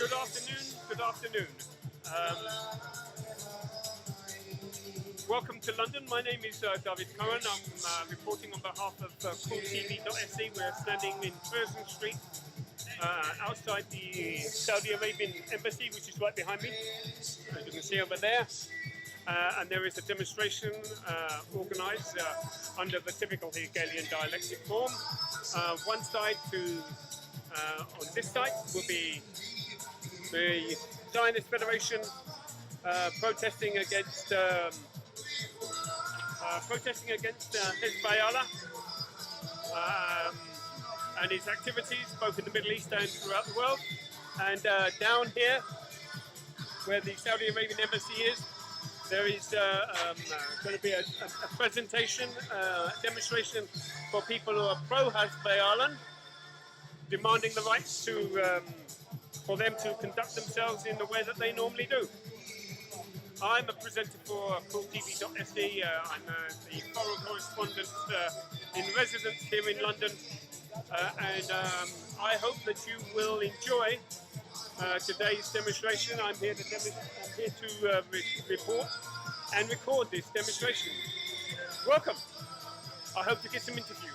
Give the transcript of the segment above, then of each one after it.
Good afternoon. Good afternoon. Welcome to London. My name is David Cohen. I'm reporting on behalf of Cooltv-se. We're standing in Curzon Street outside the Saudi Arabian embassy, which is right behind me, as you can see over there. And there is a demonstration organised under the typical Hegelian dialectic form. One side on this side will be the Zionist Federation protesting against Hezbollah and its activities both in the Middle East and throughout the world. And down here, where the Saudi Arabian embassy is, there is going to be a presentation, demonstration for people who are pro-Hezbollah, demanding the rights for them to conduct themselves in the way that they normally do. I'm a presenter for Cooltv-se. I'm the foreign correspondent in residence here in London, and I hope that you will enjoy today's demonstration. I'm here to report and record this demonstration. Welcome. I hope to get some interviews.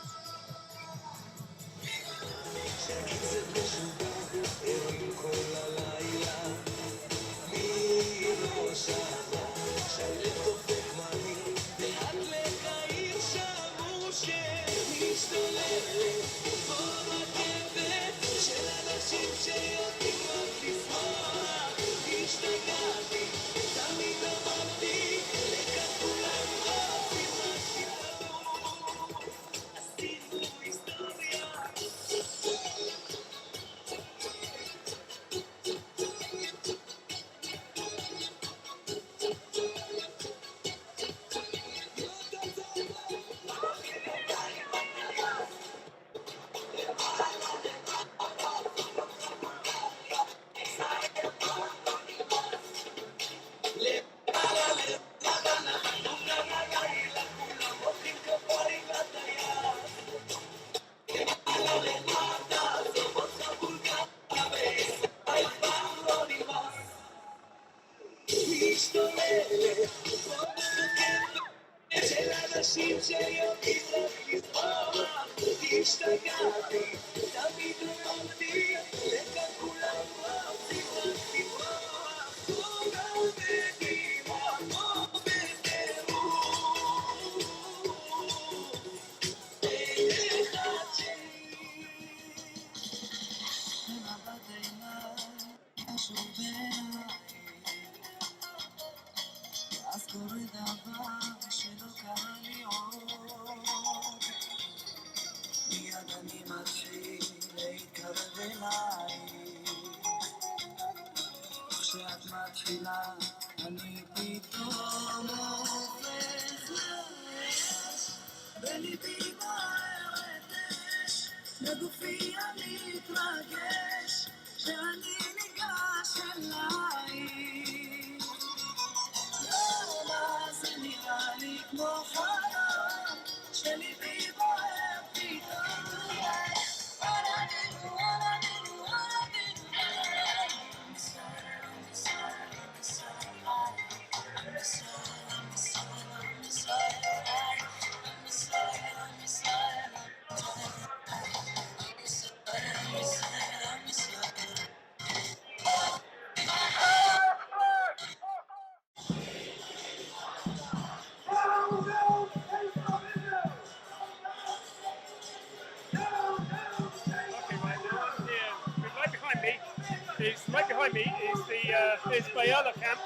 Right behind me is the Hezbollah camp,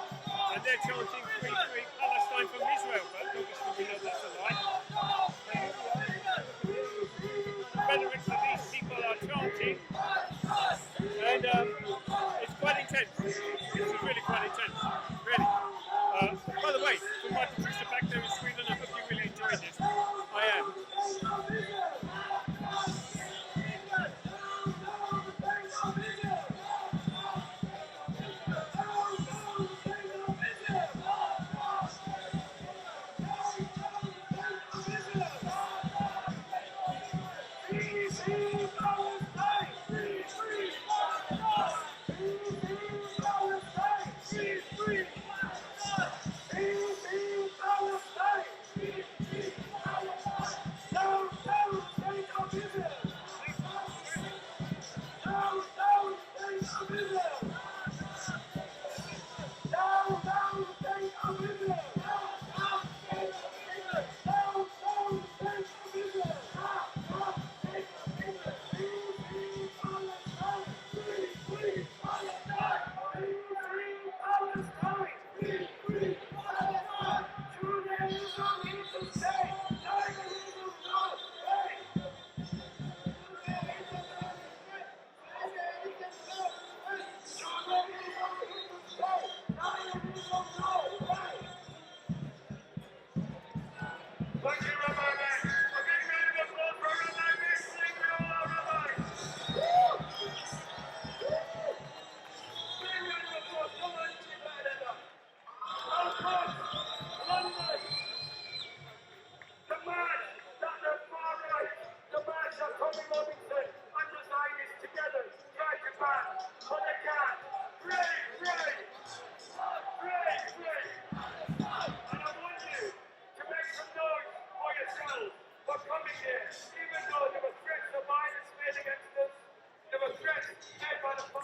and they're chanting "Free, free Palestine from Israel," but obviously we know that's a lie. The rhetoric that these people are chanting, and it's quite intense. It's really quite intense, really. By the way, from my producer back there in Sweden, I hope you really enjoyed this. I am.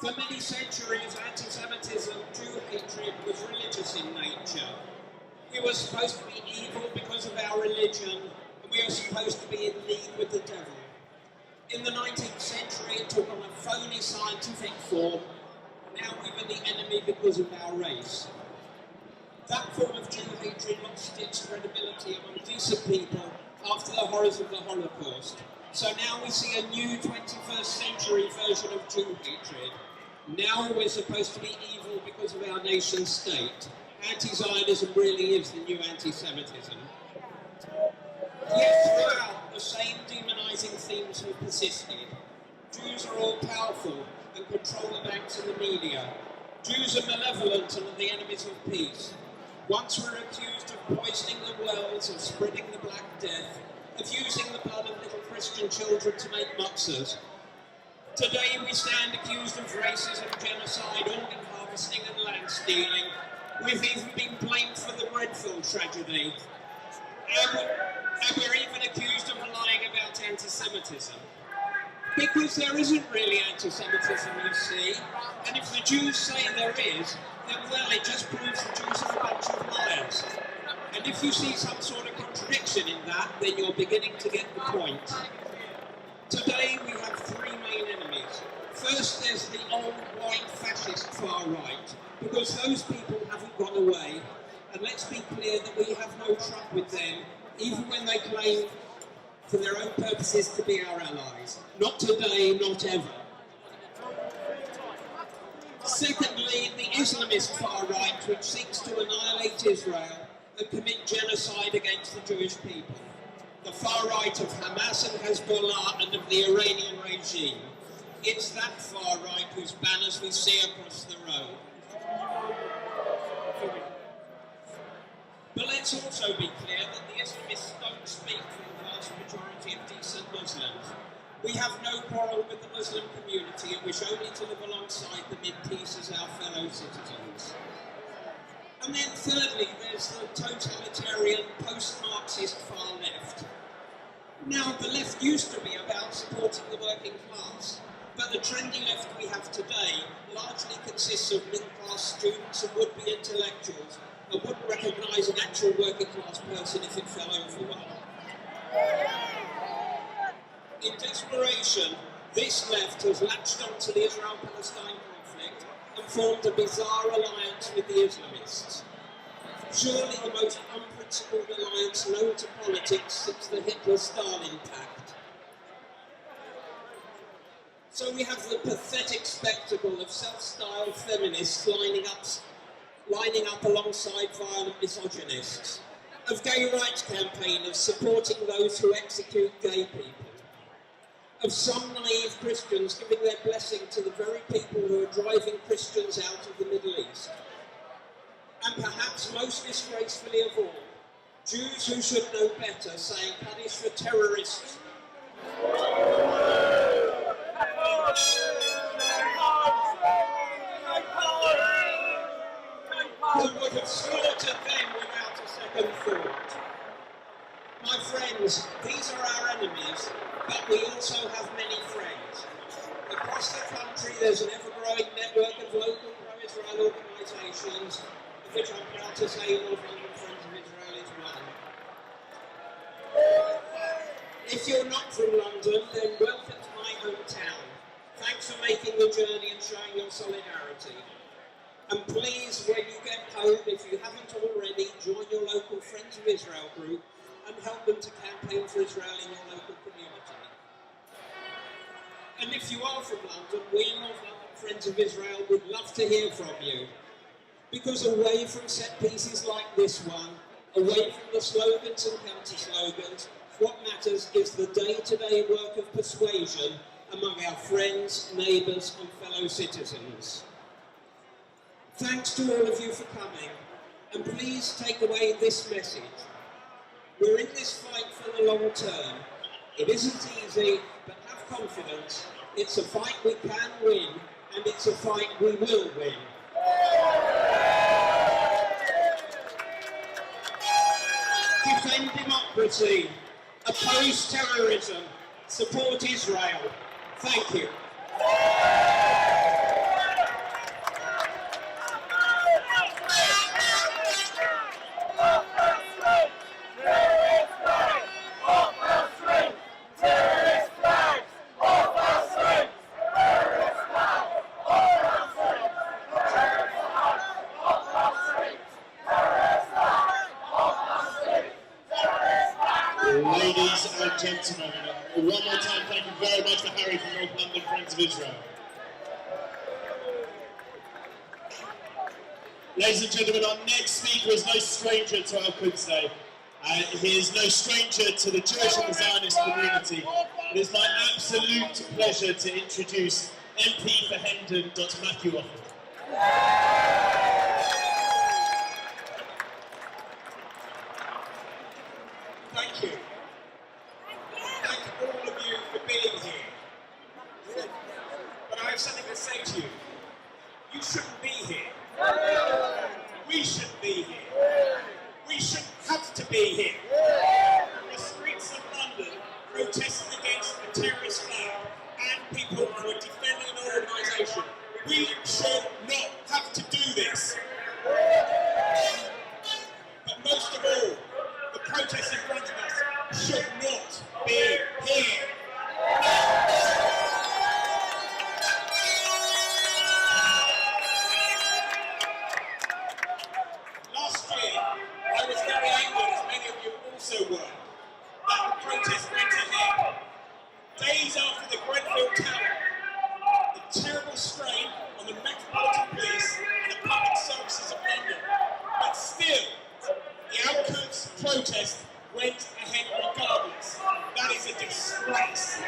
For many centuries, anti-Semitism, Jew hatred, was religious in nature. We were supposed to be evil because of our religion, and we were supposed to be in league with the devil. In the 19th century, it took on a phony scientific form. Now we were the enemy because of our race. That form of Jew hatred lost its credibility among decent people after the horrors of the Holocaust. So now we see a new 21st century version of Jew hatred. Now we're supposed to be evil because of our nation state. Anti-Zionism really is the new anti-Semitism. Yet throughout, the same demonising themes have persisted. Jews are all powerful and control the banks and the media. Jews are malevolent and are the enemies of peace. Once we're accused of poisoning the wells, of spreading the Black Death, of using the blood of little Christian children to make matzahs. Today we stand accused of racism, genocide, organ harvesting and land stealing. We've even been blamed for the Grenfell tragedy. And we're even accused of lying about anti-Semitism. Because there isn't really anti-Semitism, you see. And if the Jews say there is, then well, it just proves the Jews are a bunch of liars. And if you see some sort of contradiction in that, then you're beginning to get the point. Today we have three main enemies. First, there's the old white fascist far right, because those people haven't gone away. And let's be clear that we have no truck with them, even when they claim for their own purposes to be our allies. Not today, not ever. Secondly, the Islamist far right, which seeks to annihilate Israel and commit genocide against the Jewish people. The far right of Hamas and Hezbollah and of the Iranian regime. It's that far right whose banners we see across the road. But let's also be clear that the Islamists don't speak for the vast majority of decent Muslims. We have no quarrel with the Muslim community and wish only to live alongside them in peace as our fellow citizens. And then thirdly, there's the totalitarian, post-Marxist far left. Now, the left used to be about supporting the working class, but the trendy left we have today largely consists of middle-class students and would-be intellectuals and wouldn't recognise an actual working-class person if it fell over one. In desperation, this left has latched onto the Israel-Palestine conflict and formed a bizarre alliance with the Islamists. Surely the most unprincipled alliance known to politics since the Hitler-Stalin pact. So we have the pathetic spectacle of self-styled feminists lining up alongside violent misogynists, of gay rights campaigners supporting those who execute gay people, of some naive Christians giving their blessing to the very people who are driving Christians out of the Middle East. And perhaps most disgracefully of all, Jews who should know better saying Kaddish for terrorists who would have slaughtered them without a second thought. My friends, these are our enemies, but we also have many friends. Across the country there's an ever-growing network of local pro-Israel organisations, of which I'm proud to say North London Friends of Israel is one. If you're not from London, then welcome to my hometown. Thanks for making the journey and showing your solidarity. And please, when you get home, if you haven't already, join your local Friends of Israel group and help them to campaign for Israel in your local community. And if you are from London, we in North London Friends of Israel would love to hear from you. Because away from set pieces like this one, away from the slogans and counter-slogans, what matters is the day-to-day work of persuasion among our friends, neighbours and fellow citizens. Thanks to all of you for coming, and please take away this message. We're in this fight for the long term. It isn't easy, but have confidence. It's a fight we can win, and it's a fight we will win. Defend democracy, oppose terrorism, support Israel. Thank you. and gentlemen. One more time, thank you very much to Harry from North London, Friends of Israel. Ladies and gentlemen, our next speaker is no stranger to our Cooltv-se. He is no stranger to the Jewish and the Zionist community. It is my absolute pleasure to introduce MP for Hendon, Dr. Matthew Offord. Thank you. Thank all of you for being here. But I have something to say to you. You shouldn't be here. We shouldn't be here. We shouldn't have to be here. The streets of London protesting against a terrorist flag and people who are defending an organisation. We should not have to do this. But most of all, the protests in front of us should not be here. Last year, I was very angry, as many of you also were, that the protest went ahead. Days after the Grenfell Tower, the terrible strain on the Metropolitan Police and the public services of London. But still, the Agaist protest went ahead regardless. That is a disgrace.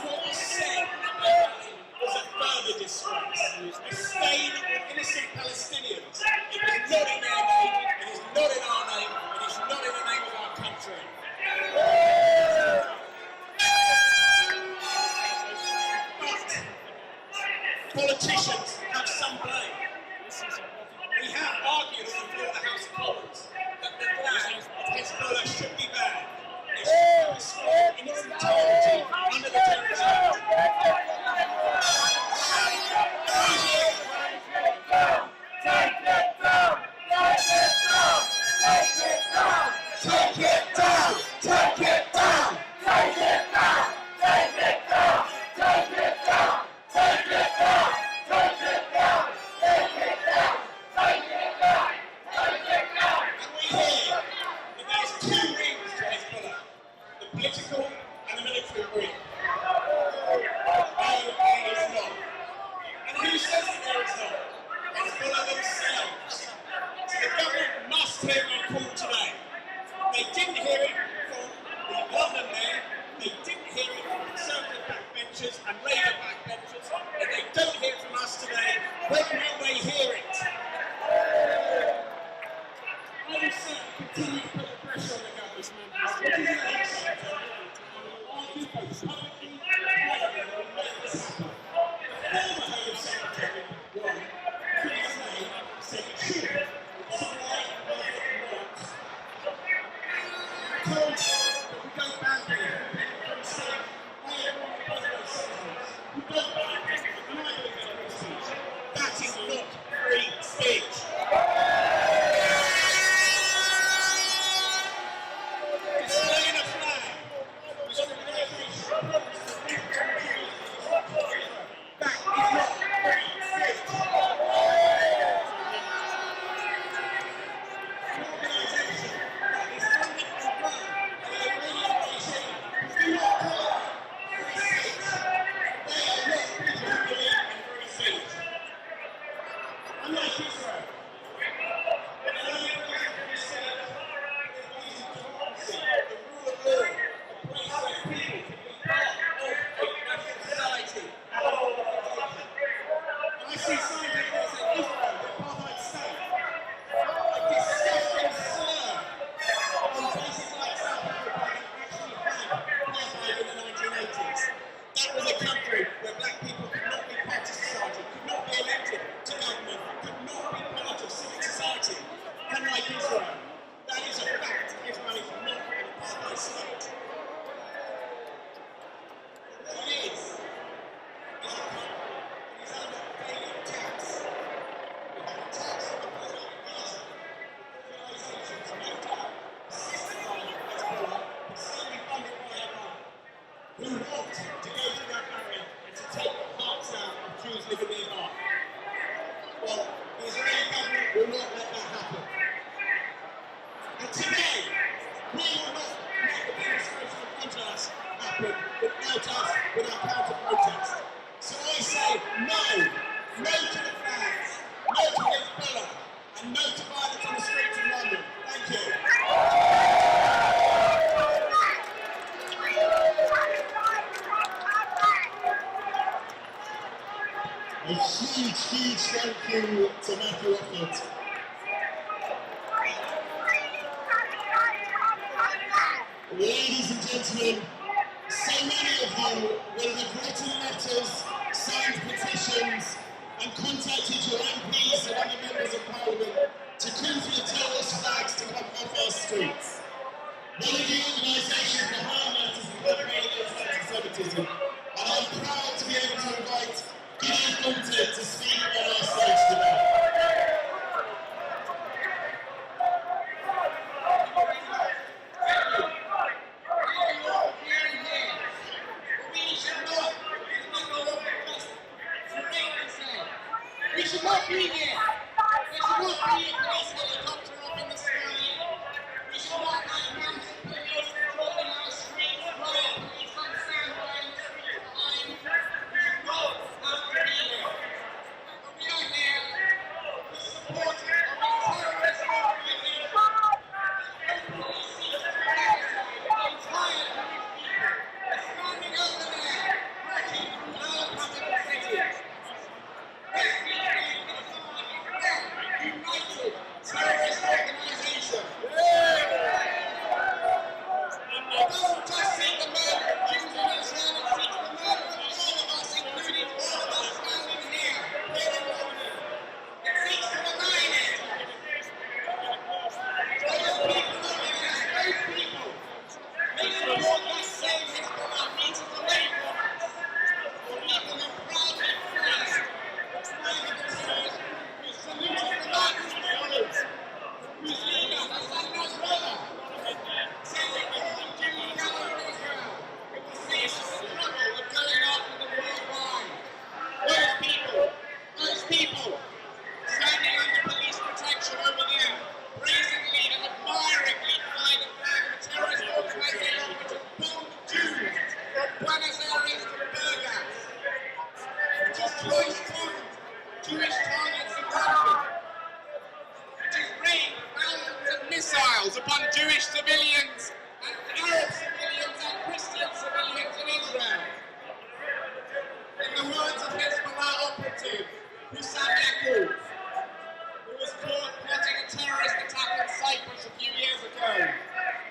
What was said was a further disgrace. A stain on innocent Palestinians. It was not in their name, it is not in our name, it is not in the name of our country. But politicians have some blame. We have argued on the floor of the House of Commons that the flag of Hezbollah should be banned. It should be restored in its entirety under the Terrorist Act. Political and the military agree. No, it is not. And who says that there is not? Hezbollah themselves. So the government must hear my call today. They didn't hear it from the London mayor, they didn't hear it from Conservative backbenchers and Labour backbenchers, and they don't hear it from us today. When will they hear it? I will certainly continue to put the pressure on the government. That is not free speech. Displaying a flag was on the that is not free speech. An organisation that is funded and run by the Iranian regime do not call free speech. They are not people who believe in free speech. Unlike Israel, the only place free speech is democracy, the rule of law, a place where people can be part of a national society and an organisation. And I see signs of this in Israel, the apartheid state, a disgusting slur on places like South Africa that actually had apartheid in the 1980s. That was a country where black people could not be part of society, could not be elected to government, could not be part of civil society. Unlike Israel, that is a fact. Israel is not an apartheid state. What it is a country that is under daily attacks. We have attacks on the border in Gaza. Organisations, no doubt, assisted by Hezbollah, but certainly funded by Iran, who want to go through that barrier and to take the hearts out of Jews living nearby. Well, the Israeli government will not let that happen. And today, we will not let the demonstration in front of us happen without us, with our counter-protest. So I say no, no to the flags, no to Hezbollah, and no to violence on the streets in London. Thank you. A huge thank you to Matthew Offord. Ladies and gentlemen, so many of you will have written letters, signed petitions, and contacted your MPs and other members of Parliament to call for the terrorist flags to come off our streets. One of the organisations behind that is the Coordinating Against Anti-Semitism, and I'm proud to be able to invite Agaist to speak on our stage today. We should not be here. There should not be a police helicopter up in the sky. We should not have mounted police patrolling our streets, riot police on standby in the streets behind. We should not have to be here. But we are here to support a terrorist organization that openly seeks to genocide the entire Jewish people. They're standing over there, working through our capital cities. United terrorist organization. It doesn't just seek the murder of Jews in Israel, it seeks the murder of all of us, including all of us standing here in London. It seeks to deny it. Those people over there, those people, they support us saying Hezbollah meters away from us. The people who proudly praise the terrorist who saluted the Nazis followers, whose leader, Nasrallah, said that if the Jews gather in Israel, it will cease the trouble of going after them worldwide. Those people, standing under police protection over there, brazenly and admiringly fly the flag of a terrorist organization which has bombed Jews from Buenos Aires to Burgas, which has closed Jewish targets in London, which has rained thousands of missiles upon Jewish civilians and Arab civilians and Christian civilians in Israel. In the words of Hezbollah operative Hussam Yaqub, who was caught plotting a terrorist attack in Cyprus a few years ago,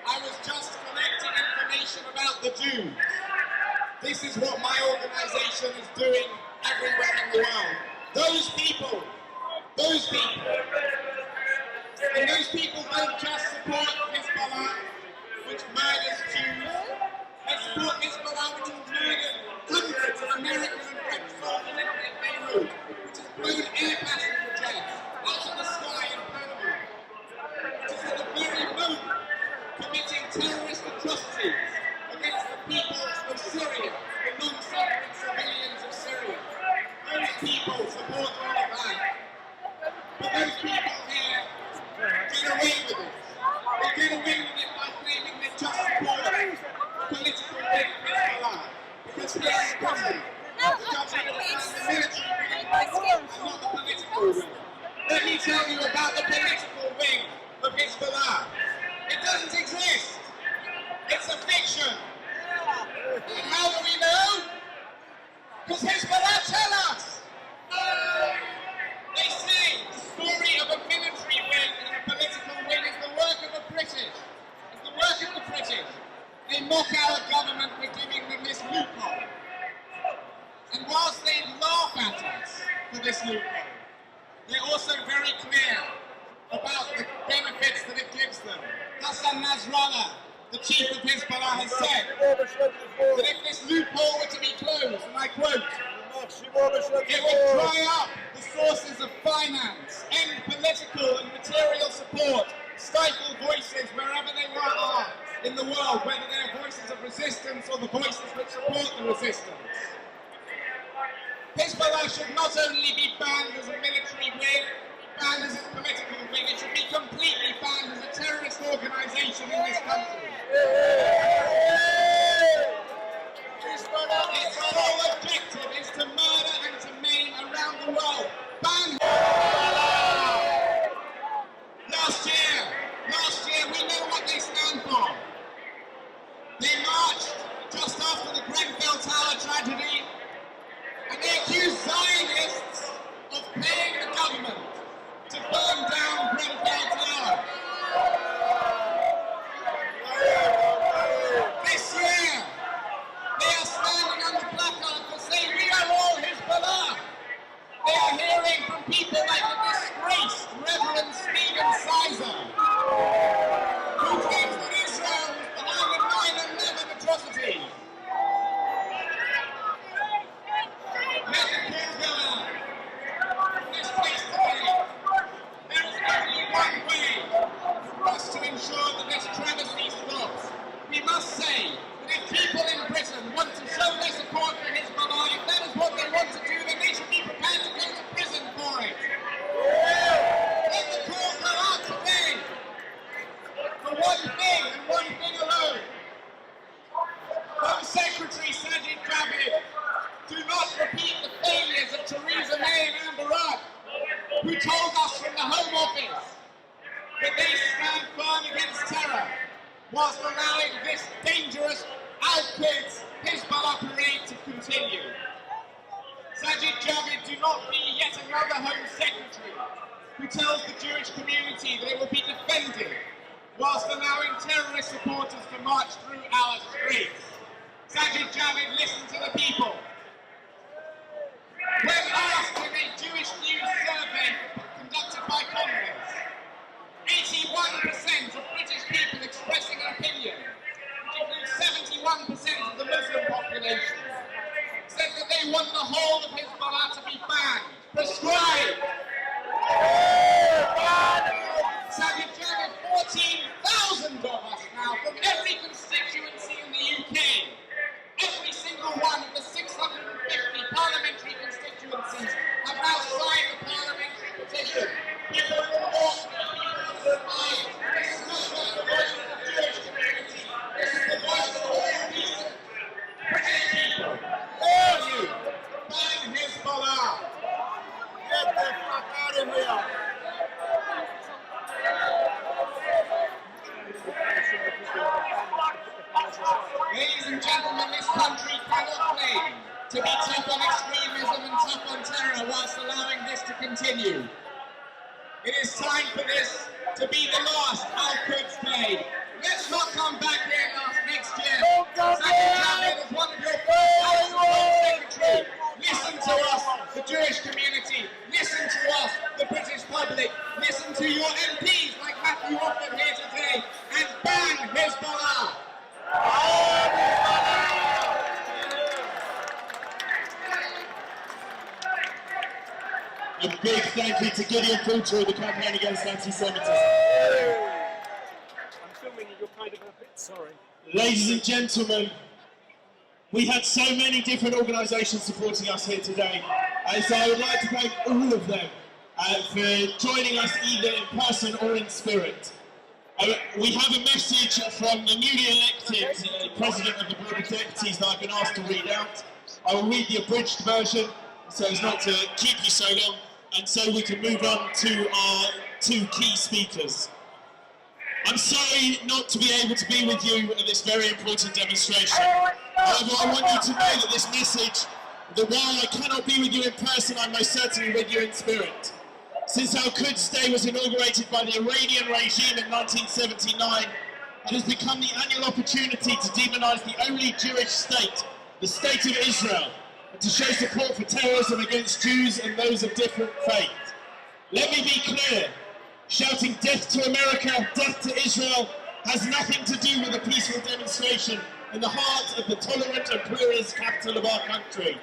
I was just collecting information about the Jews. This is what my organisation is doing everywhere in the world. Those people, and those people don't just support Hezbollah, which murders Jews. They support Hezbollah, which has murdered hundreds of American and French soldiers in Beirut, which has blown air passenger jets out of the sky in Panama, which is at the very moment committing terrorist atrocities against the people of Syria, the non-sovereign civilians of Syria. Those people support all of that. But those people here get away with it. They get away with it by claiming they just support political wing of Hezbollah. Because here in Scotland, the government is the military wing and not the political wing. Let me tell you about the political wing of Hezbollah. It doesn't exist. It's a fiction. And how do we know? Because Hezbollah tell us. They say the story of a military wing and a political wing is the work of the British. It's the work of the British. They mock our government for giving them this loophole. And whilst they laugh at us for this loophole, they're also very clear about the benefits that it gives them. Hassan Nasrallah, the chief of Hezbollah, has said that if this loophole were to be closed, and I quote, it would dry up the sources of finance, end political and material support, stifle voices wherever they are in the world, whether they're voices of resistance or the voices which support the resistance. Hezbollah should not only be banned as a military wing, banned as a political wing. It should be completely banned as a terrorist organisation in this country. Its sole objective is to murder and to maim around the world. Ban. Last year, we know what they stand for. They marched just after the Grenfell Tower tragedy, and they accused Zionists of paying the government to burn down Grenfell Tower. This year, they are standing on the placard to say we are all Hezbollah. They are hearing from people like the disgraced Reverend Stephen Sizer, who claims that Israel was behind the 9/11 atrocities. Let the kids go out. This place today. There is only one way for us to ensure that this travesty stops. We must say that if people in Britain want to show their support for Hezbollah, if that is what they want to do, then they should be prepared to go to prison for it. Let the call go out today for one thing and one thing alone. Home Secretary Sajid Javid, do not repeat the failures of Theresa May and Amber Rudd, who told us from the Home Office that they stand firm against terror, whilst allowing this dangerous Al-Quds Hezbollah parade to continue. Sajid Javid, do not be yet another Home Secretary who tells the Jewish community that it will be defended whilst allowing terrorist supporters to march through our streets. Sajid Javid, listen to the people. When asked in a Jewish news survey conducted by Congress, 81% of British people expressing an opinion, which includes 71% of the Muslim population, said that they want the whole of Hezbollah to be banned, prescribed. Sajid Javid, 14,000 of us now from every constituency in the UK, every single one of the 650 parliamentary constituencies have now signed the parliamentary petition. People from North, people from Dubai. This is not just the voice of the Jewish community, this is the voice of all decent British people. All you, ban Hezbollah. Get the fuck out of here. Ladies and gentlemen, this country cannot claim to be tough on extremism and tough on terror whilst allowing this to continue. It is time for this to be the last Al-Quds Day. Let's not come back here next year. Sajid Javid is one of your first Home Secretary. Listen to us, the Jewish community. Listen to us, the British public. Listen to your MPs like Matthew Offord here today and ban Hezbollah. A big thank you to Gideon Coulter of the campaign against anti-Semitism. I'm filming you, you're kind of a bit sorry. Ladies and gentlemen, we had so many different organisations supporting us here today, so I would like to thank all of them for joining us either in person or in spirit. We have a message from the newly elected President of the Board of Deputies that I've been asked to read out. I will read the abridged version so as not to keep you so long, and so we can move on to our two key speakers. I'm sorry not to be able to be with you at this very important demonstration. However, I want you to know that this message, that while I cannot be with you in person, I'm most certainly with you in spirit. Since Al-Quds Day was inaugurated by the Iranian regime in 1979, it has become the annual opportunity to demonise the only Jewish state, the State of Israel, and to show support for terrorism against Jews and those of different faith. Let me be clear, shouting death to America, death to Israel, has nothing to do with a peaceful demonstration in the heart of the tolerant and pluralist capital of our country.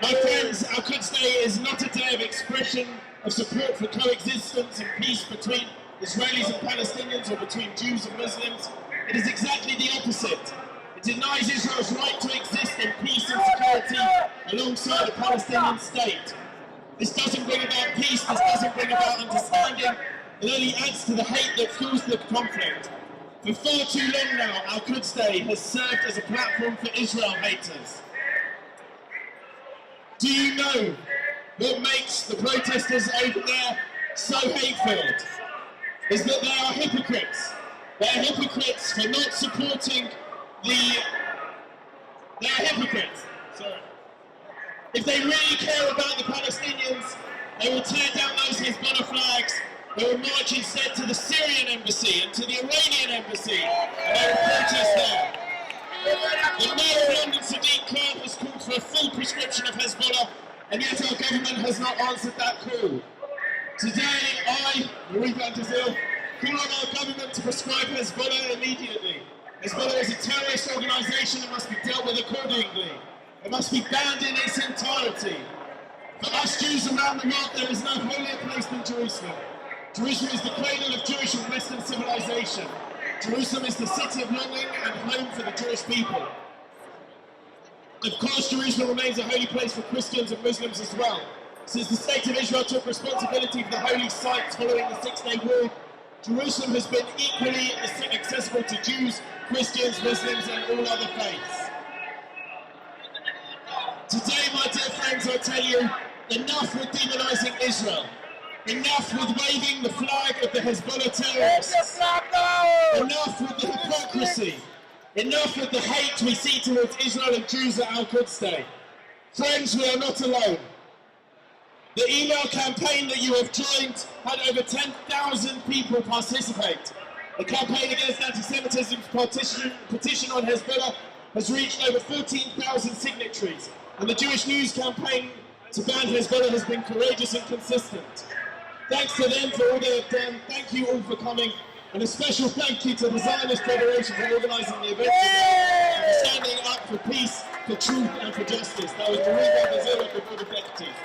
My friends, Al-Quds Day is not a day of expression of support for coexistence and peace between Israelis and Palestinians or between Jews and Muslims. It is exactly the opposite. It denies Israel's right to exist in peace and security alongside a Palestinian state. This doesn't bring about peace, this doesn't bring about understanding, it only adds to the hate that fuels the conflict. For far too long now, Al-Quds has served as a platform for Israel haters. Do you know what makes the protesters over there so hate-filled? Is that they are hypocrites. They are hypocrites for not supporting the... They are hypocrites. Sorry. If they really care about the Palestinians, they will tear down those Hezbollah flags, they will march instead to the Syrian embassy and to the Iranian embassy, and they will protest there. The Mayor of London, Sadiq Khan, has called for a full prescription of Hezbollah, and yet our government has not answered that call. Today, I, Marie van der Zeel, call on our government to prescribe Hezbollah immediately. Hezbollah is a terrorist organisation that must be dealt with accordingly. It must be banned in its entirety. For us Jews around the world, there is no holier place than Jerusalem. Jerusalem is the cradle of Jewish and Western civilization. Jerusalem is the city of longing and home for the Jewish people. Of course, Jerusalem remains a holy place for Christians and Muslims as well. Since the State of Israel took responsibility for the holy sites following the Six-Day War, Jerusalem has been equally accessible to Jews, Christians, Muslims and all other faiths. Today, my dear friends, I tell you, enough with demonizing Israel. Enough with waving the flag of the Hezbollah terrorists. Enough with the hypocrisy. Enough with the hate we see towards Israel and Jews at Al-Quds. Friends, we are not alone. The email campaign that you have joined had over 10,000 people participate. The campaign against anti-Semitism's petition on Hezbollah has reached over 14,000 signatories. And the Jewish News campaign to ban Hezbollah has been courageous and consistent. Thanks to them for all they have done. Thank you all for coming. And a special thank you to the Zionist Federation for organising the event and for standing up for peace, for truth and for justice. That was Marie van der Zeel, the Board of Deputies.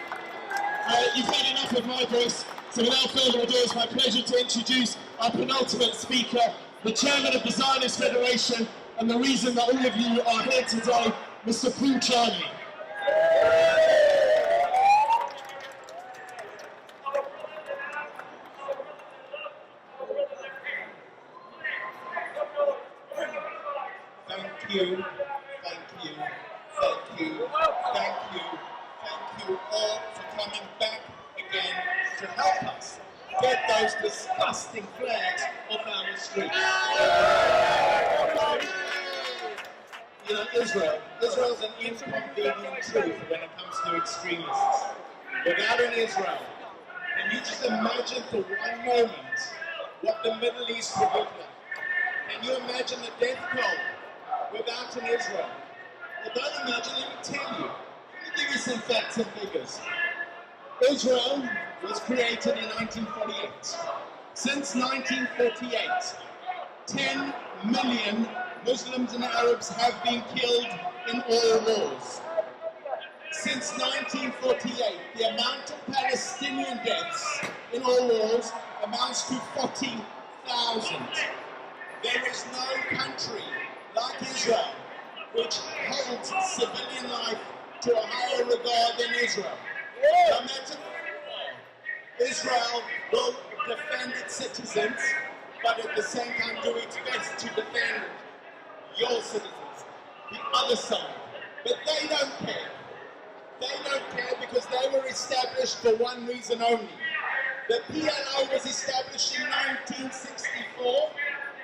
You've had enough of my voice, so without further ado, it's my pleasure to introduce our penultimate speaker, the chairman of the Zionist Federation, and the reason that all of you are here today, Mr. Cooltv-se. Thank you, thank you, thank you, thank you, thank you all for coming back again to help us get those disgusting flags off our streets. You know, Israel's an inconvenient truth when it comes to extremists. Without an Israel, can you just imagine for one moment what the Middle East would look like? Can you imagine the death toll without an Israel? Well, don't imagine, let me tell you. Let me give you some facts and figures. Israel was created in 1948. Since 1948, 10 million Muslims and Arabs have been killed in oil wars. Since 1948, the amount of Palestinian deaths in oil wars amounts to 40,000. There is no country like Israel which holds civilian life to a higher regard than Israel. No matter Israel will defend its citizens, but at the same time do its best to defend your citizens, the other side. But they don't care. They don't care because they were established for one reason only. The PLO was established in 1964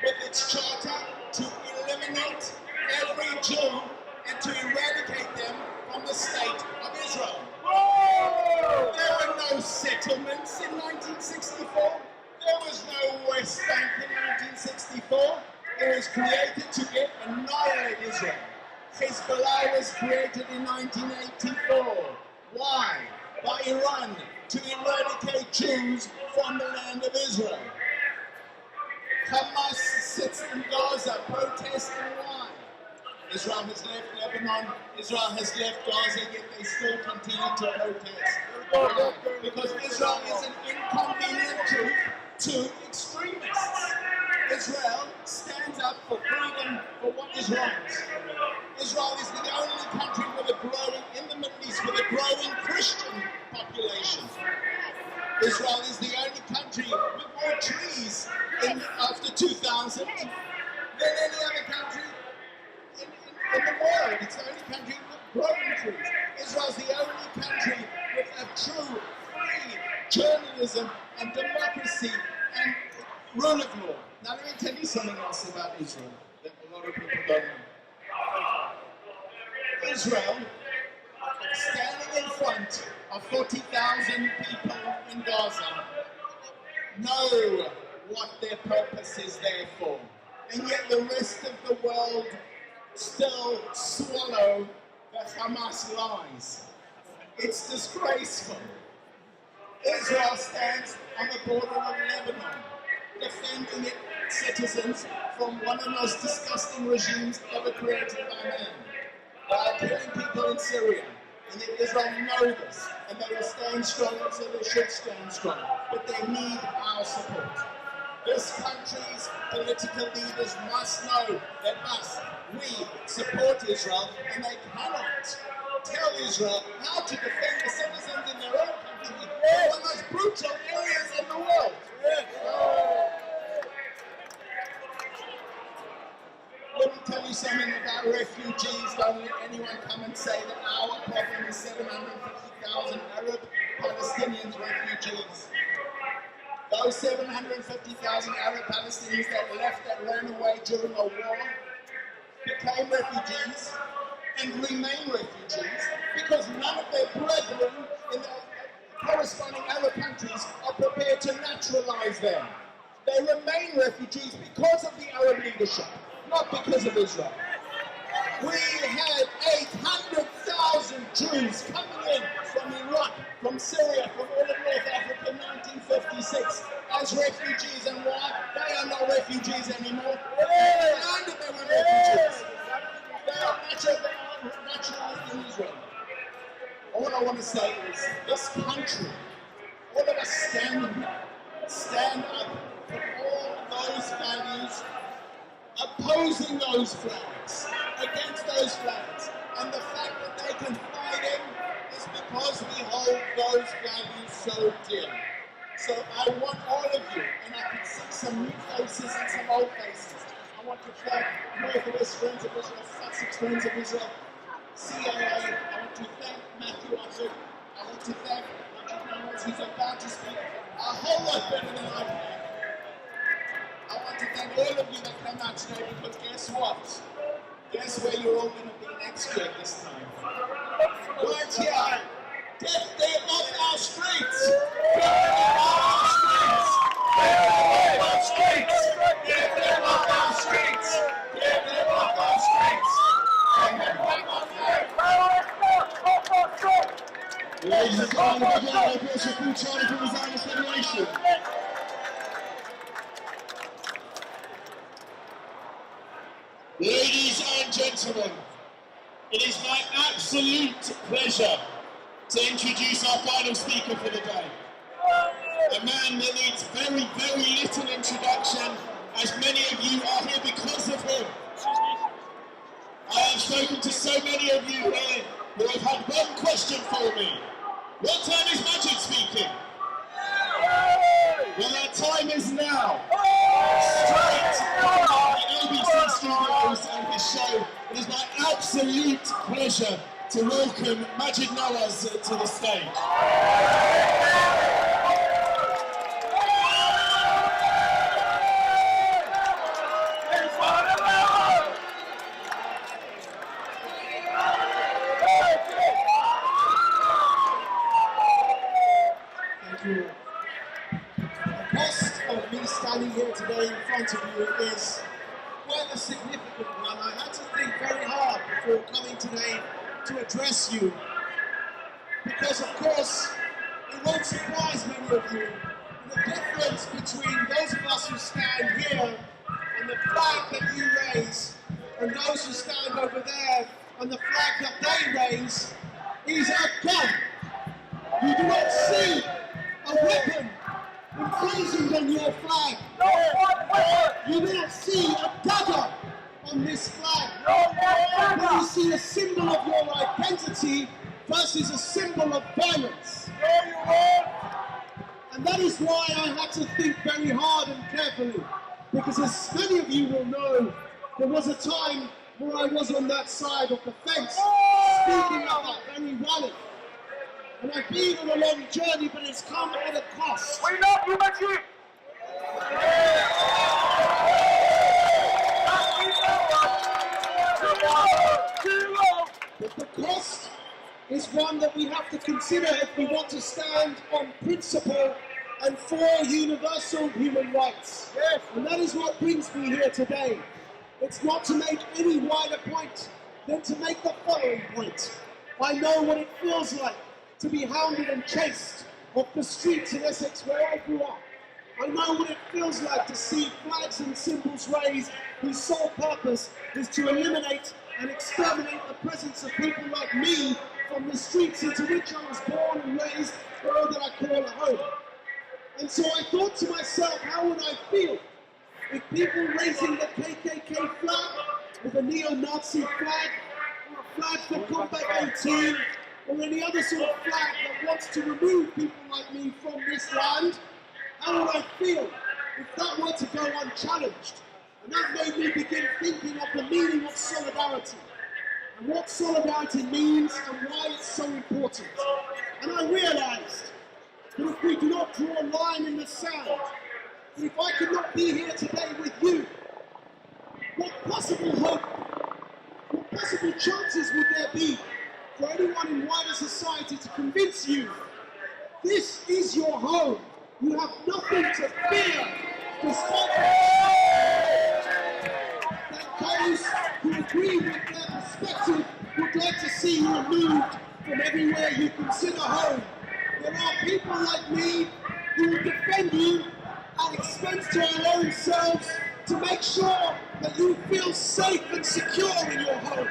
with its charter to eliminate every Jew and to eradicate them from the state of Israel. There were no settlements in 1964. There was no West Bank in 1964. It was created to annihilate Israel. Hezbollah was created in 1984. Why? By Iran, to eradicate Jews from the land of Israel. Hamas sits in Gaza protesting why? Israel has left Lebanon, Israel has left Gaza, yet they still continue to protest. Why? Because Israel is an inconvenient truth to extremists. Israel stands up for freedom for what is right. Israel is the only country with a growing, in the Middle East, with a growing Christian population. country with growing trees. Israel's the only country with a true free journalism and democracy and rule of law. Now let me tell you something else about Israel that a lot of people don't know. Israel, standing in front of 40,000 people in Gaza, know what their purpose is there for. And yet the rest of the world still swallow the Hamas lies. It's disgraceful. Israel stands on the border of Lebanon, defending its citizens from one of the most disgusting regimes ever created by man. They are killing people in Syria, and yet Israel know this, and they will stand strong, so they should stand strong. But they need our support. This country's political leaders must know that we support Israel, and they cannot tell Israel how to defend the citizens in their own country, one of the most brutal areas in the world. Let me tell you something about refugees. Don't let anyone come and say that our problem is 750,000 Arab Palestinians refugees. Those 750,000 Arab Palestinians that left, that ran away during a war, became refugees and remain refugees because none of their brethren in the corresponding Arab countries are prepared to naturalize them. They remain refugees because of the Arab leadership, not because of Israel. We had 800,000 Jews coming in from Iraq, from Syria, from all of North Africa in 1956 as refugees. And why? They are not refugees anymore. None of them were refugees. They are naturalized in Israel. All I want to say is this country, all of us standing here, stand up for all those values, opposing those flags, against those flags. And the fact that they can fight in is because we hold those values so dear. So I want all of you, and I can see some new faces and some old faces. I want to thank Northwest Friends of Israel, Sussex Friends of Israel, CIA. I want to thank Matthew Oshik. I want to thank Richard Knowles, who's about to speak a whole lot better than I can. I want to thank all of you that came out today, because guess what? Guess where you're all going to be next year this time? Right here. Get them off our streets! Get them off our streets! Get them off our streets! Get them off our streets! Get them off our streets! Ladies and gentlemen, a big round of applause for Cooltv-se from the Zionist Federation. Ladies and gentlemen, it is my absolute pleasure to introduce our final speaker for the day. A man that needs very, very little introduction, as many of you are here because of him. I have spoken to so many of you here who have had one question for me. What time is Majid speaking? Well, that time is now. Straight from the ABC studios and his show, it is my absolute pleasure to welcome Majid Nawaz to the stage. Thank you. The cost of me standing here today in front of you is quite a significant one. I had to think very hard before coming today to address you, because of course it won't surprise many of you the difference between those of us who stand here and the flag that you raise and those who stand over there and the flag that they raise is a gun. You do not see a weapon emblazoned on your flag. You do not see a dagger on this flag. But you see a symbol of your identity versus a symbol of violence. And that is why I had to think very hard and carefully. Because as many of you will know, there was a time where I was on that side of the fence, speaking at that very rally. And I've been on a long journey, but it's come at a cost. We love you, Majid! But the cost is one that we have to consider if we want to stand on principle and for universal human rights. Yes. And that is what brings me here today. It's not to make any wider point than to make the following point. I know what it feels like to be hounded and chased off the streets in Essex where I grew up. I know what it feels like to see flags and symbols raised whose sole purpose is to eliminate and exterminate the presence of people like me from the streets into which I was born and raised, or that I call a home. And so I thought to myself, how would I feel if people raising the KKK flag with a neo-Nazi flag, or a flag for Combat 18, or any other sort of flag that wants to remove people like me from this land, how would I feel if that were to go unchallenged? And that made me begin thinking of the meaning of solidarity, and what solidarity means and why it's so important. And I realized that if we do not draw a line in the sand, that if I could not be here today with you, what possible hope, what possible chances would there be for anyone in wider society to convince you this is your home? You have nothing to fear, despite that those who agree with their perspective would like to see you removed from everywhere you consider home. There are people like me who will defend you at expense to our own selves to make sure that you feel safe and secure in your home.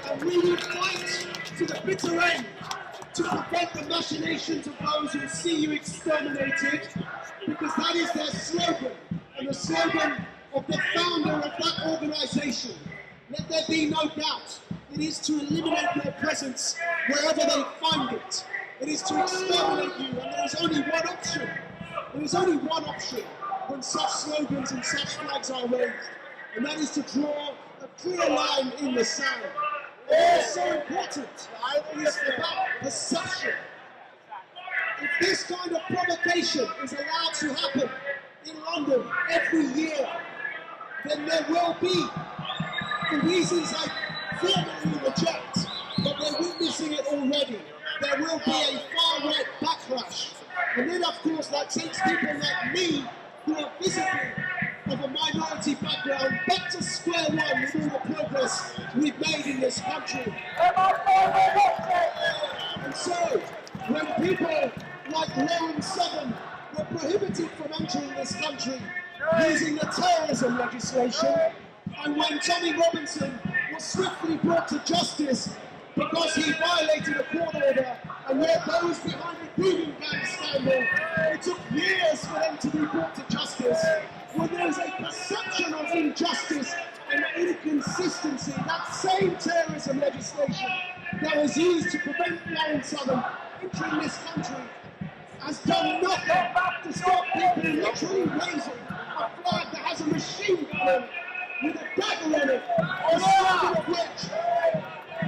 And we will fight to the bitter end to prevent the machinations of those who see you exterminated, because that is their slogan, and the slogan of the founder of that organisation. Let there be no doubt, it is to eliminate your presence wherever they find it. It is to exterminate you, and there is only one option. There is only one option when such slogans and such flags are raised, and that is to draw a clear line in the sand. It is so important. It is about perception. If this kind of provocation is allowed to happen in London every year, then there will be, for reasons I vehemently reject, but we're witnessing it already, there will be a far-right backlash. And then, of course, that takes people like me, who are visibly of a minority background, back to square one with all the progress we've made in this country. And so, when people like Lauren Southern were prohibited from entering this country using the terrorism legislation, and when Tommy Robinson was swiftly brought to justice because he violated a court order, and yet those behind the Breeding Gang scandal, it took years for them to be brought to justice. When there's a perception of injustice and inconsistency, that same terrorism legislation that was used to prevent Lauren Southern entering this country has done nothing to stop people literally raising a flag that has a machine gun on it with a dagger on it, the slogan of which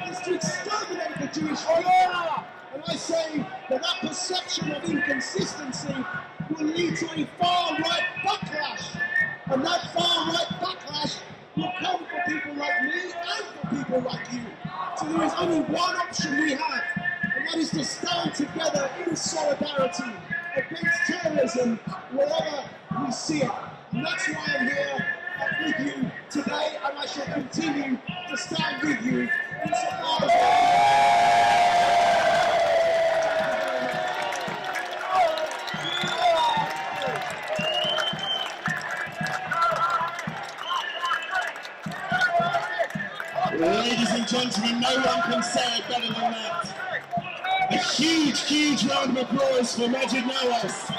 is to exterminate the Jewish people. And I say that that perception of inconsistency will lead to a far-right backlash. And that far-right backlash will come for people like me and for people like you. So there is only one option we have, and that is to stand together in solidarity against terrorism wherever we see it. And that's why I'm here with you today, and I shall continue to stand with you insofar as Ladies and gentlemen, no one can say it better than that. A huge, huge round of applause for Majid Nawaz.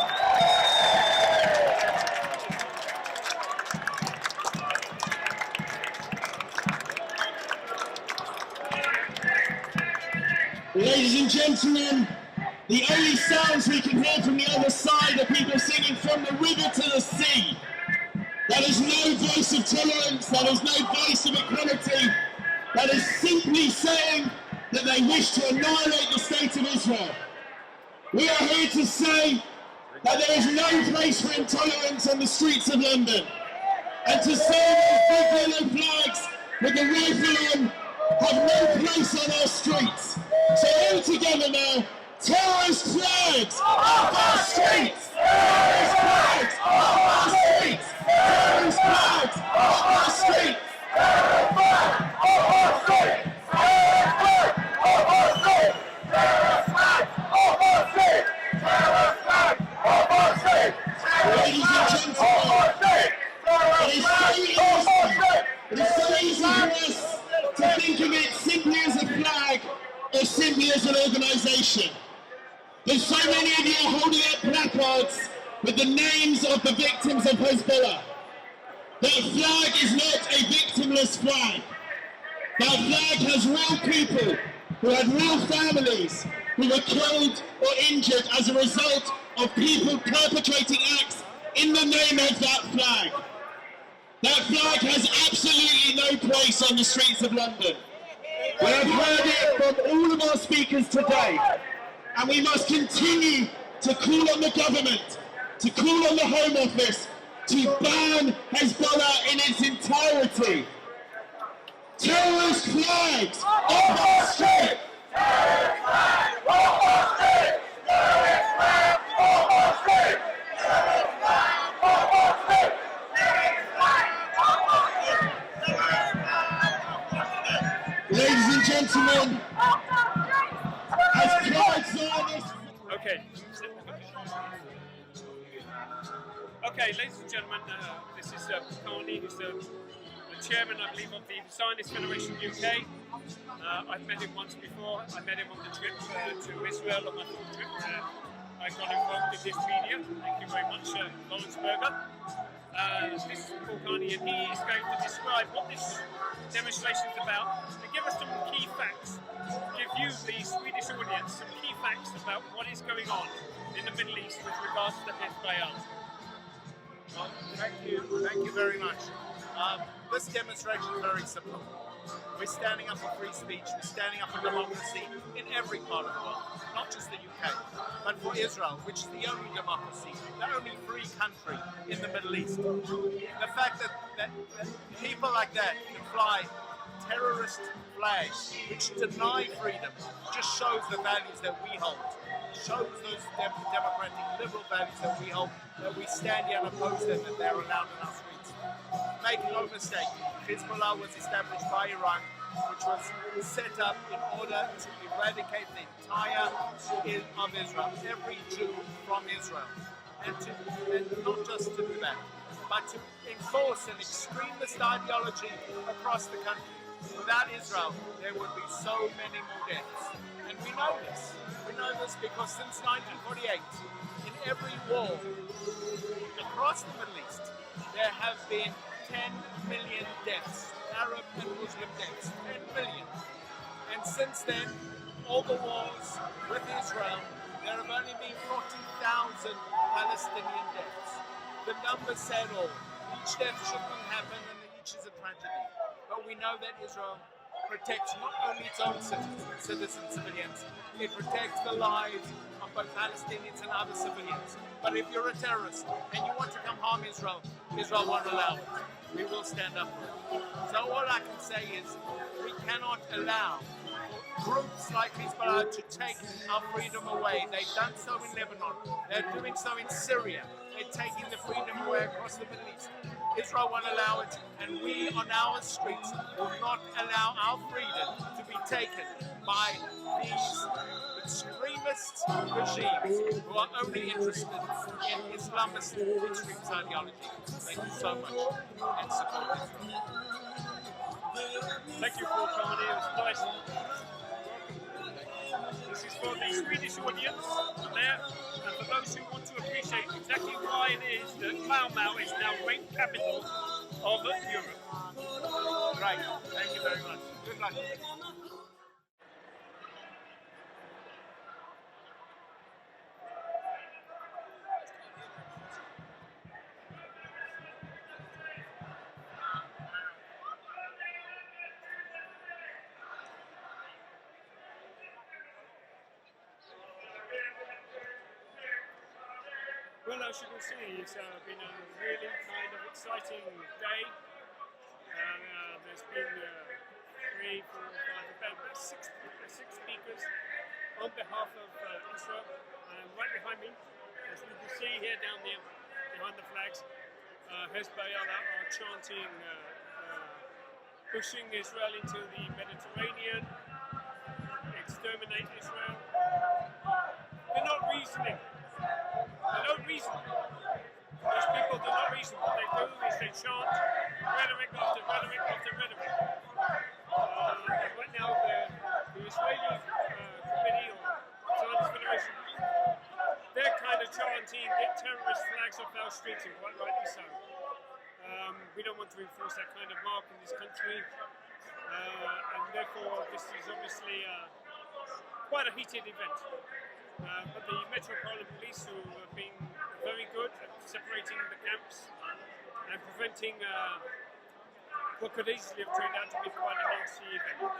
Ladies and gentlemen, the only sounds we can hear from the other side are people singing "From the River to the Sea." That is no voice of tolerance, that is no voice of equality, that is simply saying that they wish to annihilate the state of Israel. We are here to say that there is no place for intolerance on the streets of London, and to say those big yellow flags with the rifle on have no place on our streets. So all together now, terrorist flags off our streets! Terrorist flags off our streets! Terrorist flags off our streets! Terrorist flags off our streets! Terrorist flags off our streets! Terrorist flags off our streets! Terrorist flags off our streets! Ladies and gentlemen, it is so easy for us to think of it simply as a flag or simply as an organisation. There's so many of you holding up placards with the names of the victims of Hezbollah. That flag is not a victimless flag. That flag has real people who had real families who were killed or injured as a result of people perpetrating acts in the name of that flag. That flag has absolutely no place on the streets of London. We have heard it from all of our speakers today, and we must continue to call on the government, to call on the Home Office, to ban Hezbollah in its entirety. Terrorist flags off our street! Terrorist flags off our street! Terrorist flags off our street! Terrorist flags off our street! Ladies and gentlemen, as proud Zionists... Okay, ladies and gentlemen, this is Carney, who's the chairman, I believe, of the Zionist Federation UK. I've met him once before. I met him on the trip to Israel, on my trip. I got involved in this media. Thank you very much, Lawrence Berger. This is Paul Carney, and he is going to describe what this demonstration is about and give us some key facts, give you, the Swedish audience, some key facts about what is going on in the Middle East with regards to Hezbollah. Well, thank you very much. This demonstration is very simple. We're standing up for free speech, we're standing up for democracy in every part of the world, not just the UK, but for Israel, which is the only democracy, the only free country in the Middle East. The fact that people like that can fly terrorist flags which deny freedom just shows the values that we hold, shows those democratic liberal values that we hold, that we stand here and oppose them, that they're allowed in our streets. Make no mistake, Hezbollah was established by Iran, which was set up in order to eradicate the entire of Israel, every Jew from Israel, and not just to do that, but to enforce an extremist ideology across the country. Without Israel, there would be so many more deaths, and we know this. We know this because since 1948, in every war across the Middle East, there have been 10 million deaths, Arab and Muslim deaths, 10 million. And since then, all the wars with Israel, there have only been 40,000 Palestinian deaths. The numbers said all. Each death shouldn't happen and each is a tragedy. But we know that Israel protects not only its own citizens, civilians, it protects the lives of both Palestinians and other civilians. But if you're a terrorist and you want to come harm Israel, Israel won't allow it. We will stand up for it. So all I can say is we cannot allow groups like Hezbollah to take our freedom away. They've done so in Lebanon. They're doing so in Syria. They're taking the freedom away across the Middle East. Israel won't allow it, and we on our streets will not allow our freedom to be taken by these extremist regimes who are only interested in Islamist extremist ideology. Thank you so much, and support Israel. Thank you, Paul Carney. It was nice. This is for the Swedish audience there, and for those who want to appreciate exactly why it is that Malmö is now great capital of Europe. Right, thank you very much. Good luck. Well, as you can see, it's been a really kind of exciting day. There's been 3, 4, 5, about six speakers on behalf of Israel. And right behind me, as you can see here down there, behind the flags, Hezbollah are chanting, pushing Israel into the Mediterranean, exterminate Israel. They're not reasoning. They don't reason. Those people do not reason. What they do is they chant rhetoric after rhetoric after rhetoric. Right now, the Israeli committee or Zionist Federation, they're kind of chanting, get terrorist flags off our streets, and quite rightly so. We don't want to enforce that kind of mark in this country, and therefore this is obviously quite a heated event. But the Metropolitan Police, who have been very good at separating the camps and preventing what could easily have turned out to be quite a nasty event.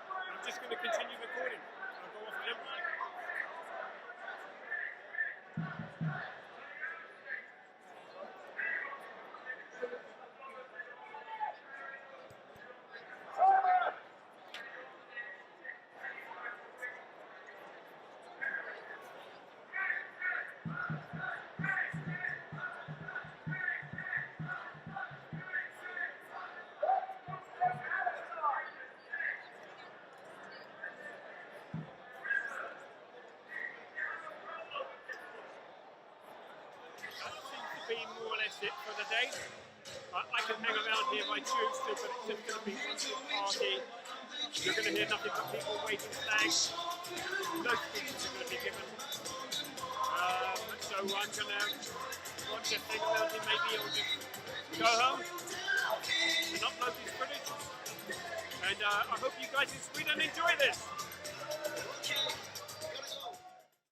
I'm just going to continue recording. I'll go off camera. Be more or less it for the day. I can hang around here if I choose to, but it's just going to be one big party. You're going to hear nothing but people waving flags. No speeches are going to be given. So I'm going to watch it, hang around here maybe, or just go home and upload this footage. And I hope you guys in Sweden enjoy this.